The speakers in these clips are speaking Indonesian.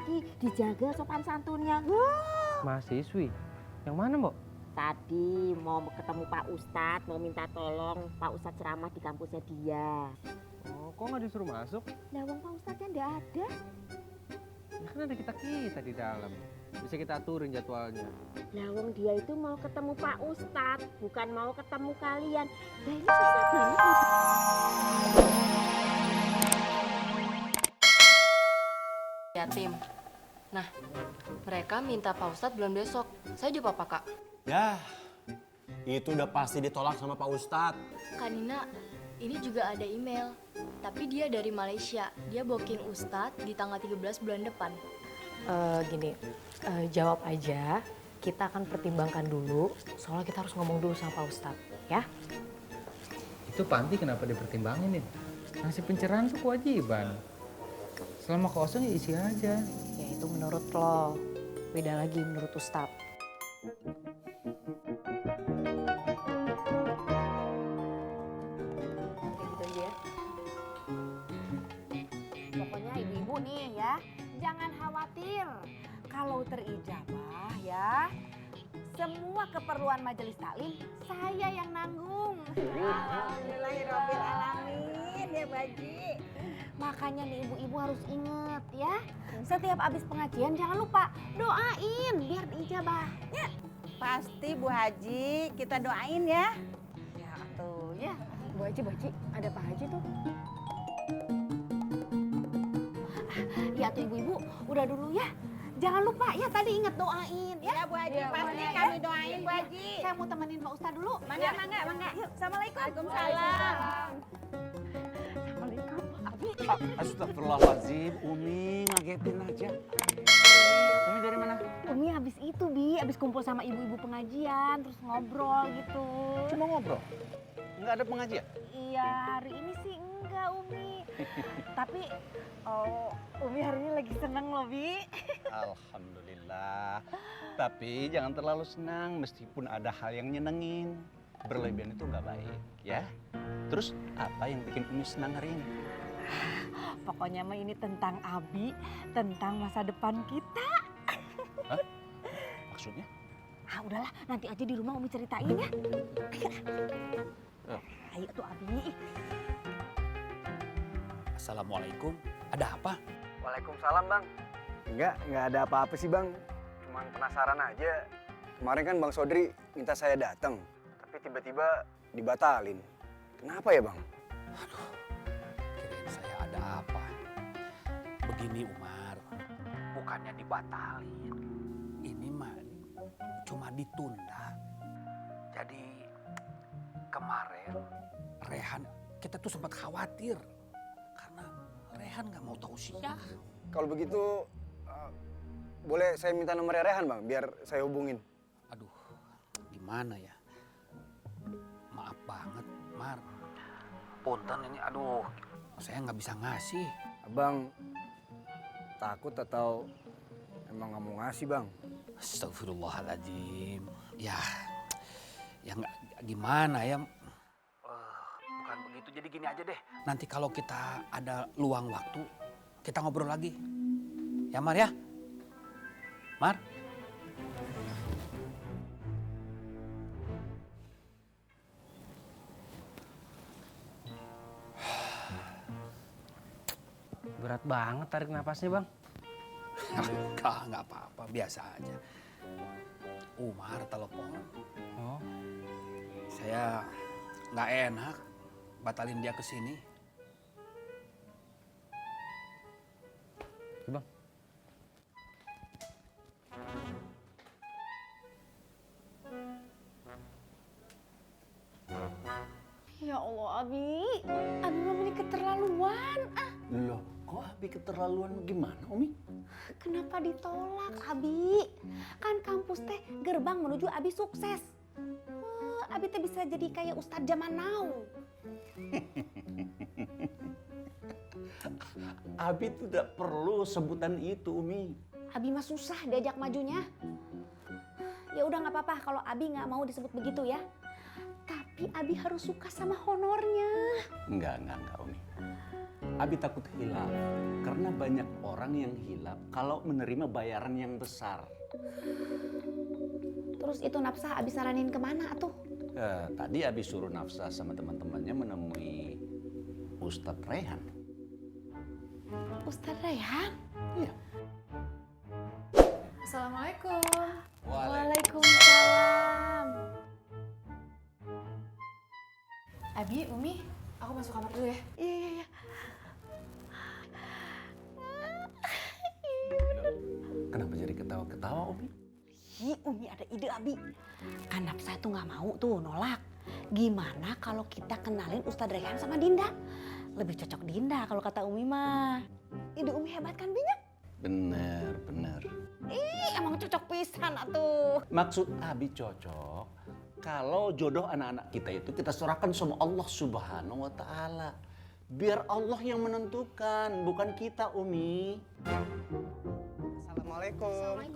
lagi, dijaga sopan santunnya. Mahasiswi? Yang mana, Mbok? Tadi mau ketemu Pak Ustadz, mau minta tolong Pak Ustadz ceramah di kampusnya dia. Oh, kok nggak disuruh masuk? Lah wong Pak Ustadznya ndak ada. Ya kan ada kita di dalam. Bisa kita aturin jadwalnya. Lah wong dia itu mau ketemu Pak Ustadz, bukan mau ketemu kalian. Lah ini susah banget. Yatim. Nah, mereka minta Pak Ustadz bulan besok. Saya jawab apa, Kak? Ya, itu udah pasti ditolak sama Pak Ustadz. Kak Nina, ini juga ada email. Tapi dia dari Malaysia. Dia booking Ustadz di tanggal 13 bulan depan. Jawab aja. Kita akan pertimbangkan dulu. Soalnya kita harus ngomong dulu sama Pak Ustadz, ya? Itu panti kenapa dipertimbangin nih? Ngasih pencerahan tuh kewajiban. Selama kosong ya isi aja. Ya itu menurut lo. Beda lagi menurut Ustadz. Kayak gitu aja ya. Pokoknya ibu-ibu nih ya, jangan khawatir. Kalau terijabah ya, semua keperluan majelis taklim saya yang nanggung. Alhamdulillahirrahmanirrahim ya Baji. Makanya nih ibu-ibu harus inget ya, setiap habis pengajian jangan lupa doain biar diijabah. Ya. Pasti Bu Haji, kita doain ya. Ya tuh ya. Bu Haji, ada Pak Haji tuh. Ya tuh ibu-ibu, udah dulu ya. Jangan lupa ya tadi inget doain ya. Ya Bu Haji, Ya, pasti boleh, kami ya. doain Bu Haji. Saya mau temenin Pak Ustadz dulu. Mangga, Ya. mangga, mangga. Yuk, Assalamualaikum. Waalaikumsalam. Assalamualaikum. Abi. Astagfirullahaladzim, Umi ngagetin aja. Umi dari mana? Umi habis itu habis kumpul sama ibu-ibu pengajian, terus ngobrol gitu. Cuma ngobrol. Nggak ada pengajian? Iya, hari ini sih enggak Umi. Tapi Umi hari ini lagi seneng loh, Bi. Alhamdulillah. Tapi jangan terlalu senang meskipun ada hal yang nyenengin. Berlebihan itu nggak baik, ya. Terus apa yang bikin Umi senang hari ini? Pokoknya mah ini tentang Abi, tentang masa depan kita. Hah? Maksudnya? Ah udahlah, nanti aja di rumah Umi ceritain ya. Ayo tuh Abi. Assalamualaikum. Ada apa? Waalaikumsalam Bang. Nggak ada apa-apa sih Bang. Cuman penasaran aja. Kemarin kan Bang Sodri minta saya datang, tapi tiba-tiba dibatalin. Kenapa ya Bang? Kirain saya ada apa. Begini Umar, bukannya dibatalin. Ini mah cuma ditunda. Jadi kemarin Rehan kita tuh sempat khawatir. Karena Rehan nggak mau tausiah. Kalau begitu, boleh saya minta nomornya Rehan Bang, biar saya hubungin. Aduh, gimana ya? Maaf banget, Mar. Punten ini, aduh, saya nggak bisa ngasih. Abang takut atau emang nggak mau ngasih Bang? Astagfirullahaladzim. Ya nggak gimana ya. Bukan begitu, jadi gini aja deh. Nanti kalau kita ada luang waktu, kita ngobrol lagi. Ya Mar ya? Mar? Berat banget tarik napasnya, Bang. Nggak apa-apa, biasa aja. Umar telepon. Oh, Saya nggak enak batalin dia ke sini. Bang. Ya Allah Abi, Abi mah ini keterlaluan. Loh, kok Abi keterlaluan gimana, Umi? Kenapa ditolak Abi? Kan kampus teh gerbang menuju Abi sukses. Abi teh bisa jadi kayak Ustadz zaman now. Abi tidak perlu sebutan itu, Umi. Abi mah susah diajak majunya. Ya udah nggak apa-apa kalau Abi nggak mau disebut begitu ya. Tapi Abi harus suka sama honornya. Enggak, Umi. Abi takut hilaf karena banyak orang yang hilaf kalau menerima bayaran yang besar. Terus itu Nafsah Abi saranin kemana tuh? Tadi Abi suruh Nafsah sama teman-temannya menemui Ustadz Rehan. Ustadz Rehan? Iya. Assalamualaikum. Waalaikumsalam. Abi, Umi, aku masuk kamar dulu ya. Iya. Kenapa jadi ketawa-ketawa, Umi? Umi ada ide Abi. Kan Nafsah tuh nggak mau tuh nolak. Gimana kalau kita kenalin Ustadz Rehan sama Dinda? Lebih cocok Dinda kalau kata Umi mah. Ide Umi hebat kan Binyak? Bener. Emang cocok pisan atuh. Maksud Abi cocok kalau jodoh anak-anak kita itu kita serahkan sama Allah Subhanahu wa Ta'ala. Biar Allah yang menentukan, bukan kita, Umi. Assalamualaikum.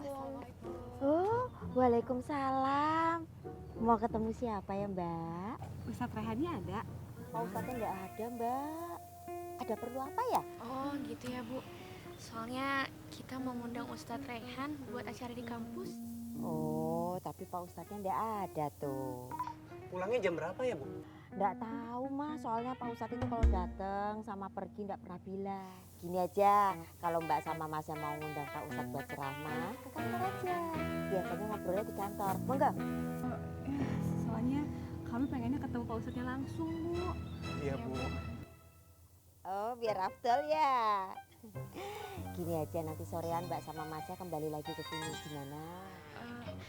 Oh, waalaikumsalam. Mau ketemu siapa ya, Mbak? Ustadz Rehannya ada? Pak Ustadznya nggak ada, Mbak. Ada perlu apa ya? Oh gitu ya Bu. Soalnya kita mau ngundang Ustadz Rehan buat acara di kampus. Oh, tapi Pak Ustadznya nggak ada tuh. Pulangnya jam berapa ya, Bu? Nggak tahu, Mas. Soalnya Pak Ustadz itu kalau datang sama pergi nggak pernah bilang. Gini aja, kalau Mbak sama Mas yang mau ngundang Pak Ustadz buat ceramah, ke kantor aja. Biasanya ngobrolnya di kantor. Mau nggak? Soalnya kami pengennya ketemu Pak Ustadznya langsung, Bu. Iya, Bu. Oh, biar afdol ya. Gini aja, nanti sorean Mbak sama Masnya kembali lagi ke sini. Gimana?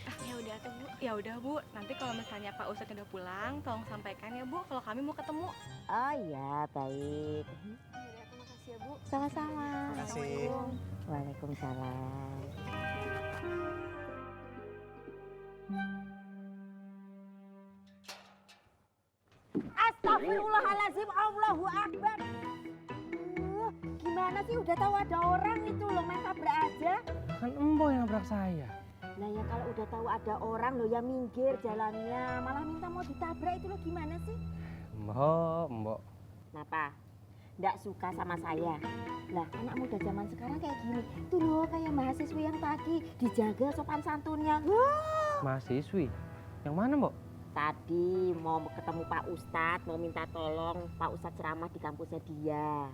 Ya udah tuh Bu. Ya udah Bu, nanti kalau misalnya Pak Ustadz udah pulang, tolong sampaikan ya Bu kalau kami mau ketemu. Oh ya, baik. Ya udah, makasih ya Bu. Sama-sama. Makasih. Waalaikumsalam. Astagfirullahaladzim, Allahu Akbar. Gimana sih udah tahu ada orang itu loh main tabrak aja. Kan Embo yang nabrak saya. Nah ya kalau udah tahu ada orang loh ya minggir jalannya, malah minta mau ditabrak itu loh gimana sih? Mbok. Kenapa? Nggak suka sama saya? Lah anak muda zaman sekarang kayak gini. Tuh loh kayak mahasiswi yang tadi dijaga sopan santunnya. Wah. Mahasiswi? Yang mana, Mbok? Tadi mau ketemu Pak Ustadz, mau minta tolong Pak Ustadz ceramah di kampusnya dia.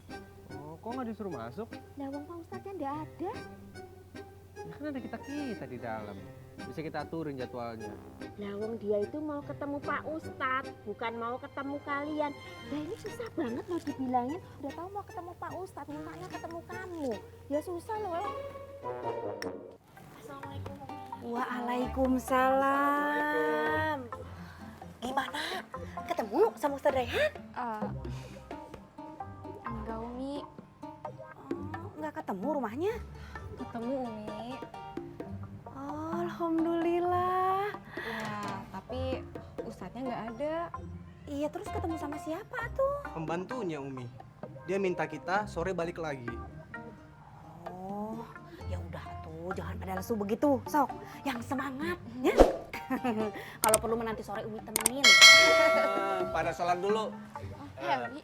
Oh, kok nggak disuruh masuk? Lah wong Pak Ustadznya nggak ada. Ya kan ada kita di dalam. Bisa kita aturin jadwalnya. Lah wong dia itu mau ketemu Pak Ustadz, bukan mau ketemu kalian. Lah ini susah banget loh dibilangin. Udah tahu mau ketemu Pak Ustadz, mintanya ketemu kamu. Ya susah loh. Assalamualaikum. Waalaikumsalam. Gimana? Ketemu sama Ustadz Rehan? Enggak Umi. Nggak ketemu rumahnya? Ketemu Umi. Alhamdulillah. Ya, tapi Ustadznya nggak ada. Iya, terus ketemu sama siapa tuh? Pembantunya Umi. Dia minta kita sore balik lagi. Oh, ya udah tuh, jangan pada lesu begitu. Sok, yang semangat, ya. Kalau perlu nanti sore Umi temenin. Pada sholat dulu. Ya Umi.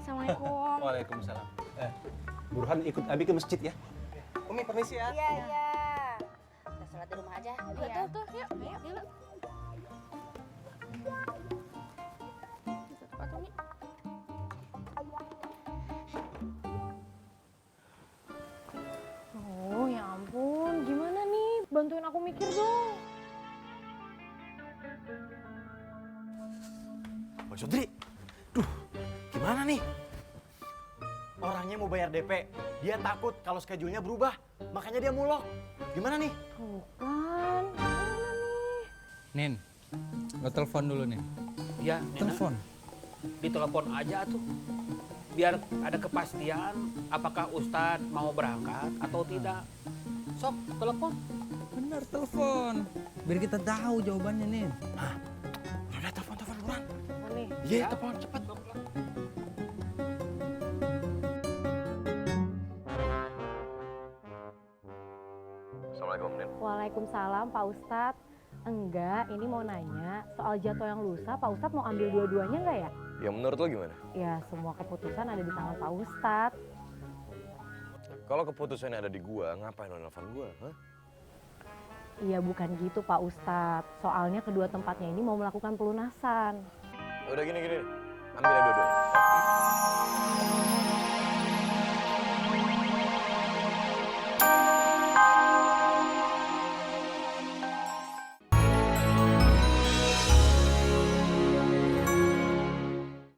Assalamualaikum. Waalaikumsalam. Burhan ikut Abi ke masjid ya. Umi permisi ya. Iya. Kita sholat di rumah aja. Iya tuh, yuk. Ayo. Cepat Umi. Oh ya ampun, gimana nih? Bantuin aku mikir dong. Pak Sodri, duh gimana nih? Orangnya mau bayar DP, dia takut kalau schedule-nya berubah, makanya dia mulok. Gimana nih? Bukan, gimana nih? Nin, lo telepon dulu nih. Ya, Telepon. ditelepon aja tuh. Biar ada kepastian apakah Ustadz mau berangkat atau tidak. Sok, telepon. Bener, telepon. Biar kita tahu jawabannya, Nin. Udah telepon buruan. Nih. Iya, telepon cepat. Assalamualaikum, Nin. Waalaikumsalam Pak Ustadz. Enggak, ini mau nanya soal jadwal yang lusa Pak Ustadz mau ambil dua-duanya enggak ya? Ya menurut lo gimana? Ya semua keputusan ada di tangan Pak Ustadz. Kalau keputusannya ada di gua, ngapain lo nelfon gua? Hah? Iya bukan gitu Pak Ustadz. Soalnya kedua tempatnya ini mau melakukan pelunasan. Udah gini, ambil dua-duanya.